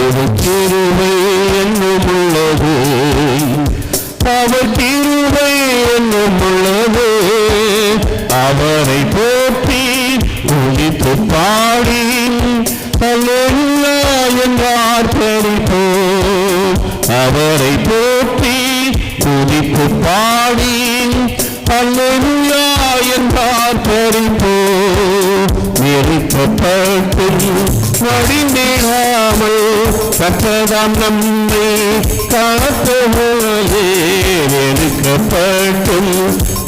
கிருபை என்னும் உள்ளது, அவர் கிருபை என்னும் உள்ளது. அவரை போற்றி துதித்து பாடி அல்லேலூயா என்றார் பரிப்போம். அவரை போற்றி துதித்து பாடி அல்லேலூயா என்றார் பரிப்போம். நெருக்கப்பட்டு வடிந்திடாமல் கற்றதாம் நம்மை காத்தவரே. நெருக்கப்பட்டும்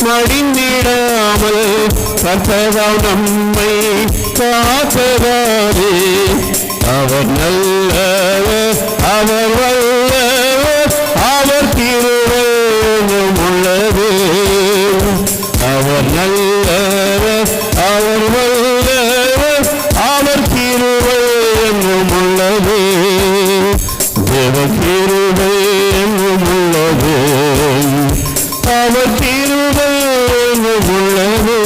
மடிந்திடாமல் கற்றதாம் நம்மை காத்தவரே. அவர் நல்லவர், அவர் வல்லவர், அவர் கிருபை உள்ளது. அவர் நல்லவர், அவர் வல்லவர், அவர் கிருபை உள்ளது. தேவ கிருபை உள்ளது, அவர் கிருபை உள்ளது.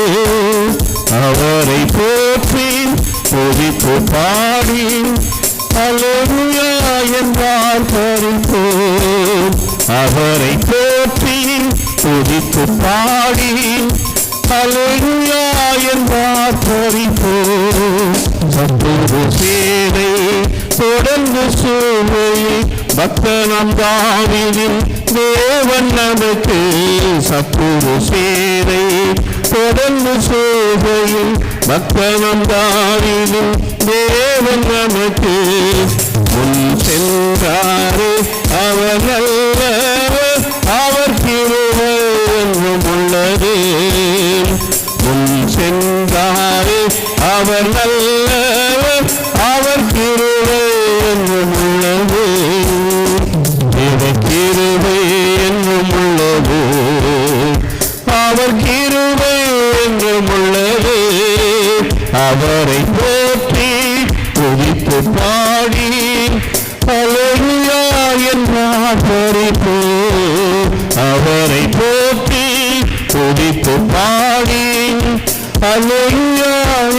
அவரை போற்றி துதித்து பாடி அல்லேலூயா என்றார் பரிப்போம். அவரை போற்றி துதித்து பாடி அல்லேலூயா என்றார் பரிப்போம். சத்துரு சேவை தொடர்ந்து சூழை பக்தனம் தாவீதின் தேவன் நமக்கு. சத்துரு சேவை தொடர்ந்து சோகையில் பக்தனம் தாவீதின் தேவன் நமக்கு. முன் சென்றாரே அவர் நல்லவர், அவர் கிருபை என்றும் உள்ளது. முன் சென்றாரே அவர் நல்லவர், அவர் கிருபை என்றும் உள்ளது. கிருபை என்றும் உள்ளது, அவர் கிருபை என்றும் உள்ளது. அவரை போற்றி துதித்து பாடி அல்லேலூயா என்றார் பரிப்போம். அவரை போற்றி துதித்து பாடி அல்லேலூயா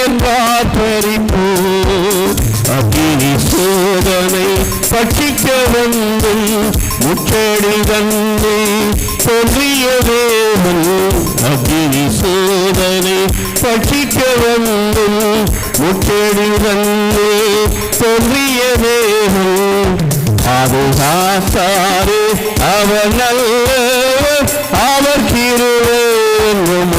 என்றார் பரிப்போம். அக்கினி சோதனை பட்சிக்க வந்தும் முற்றடி தன்னை தோன்றிய தேவன். அக்கினி சோதனை பட்சிக்க வந்தும் முற்றடி தன்னை தோன்றிய தேவன். பாதுகாத்தாரே அவர் நல்லவர், அவர் கிருபை என்றும்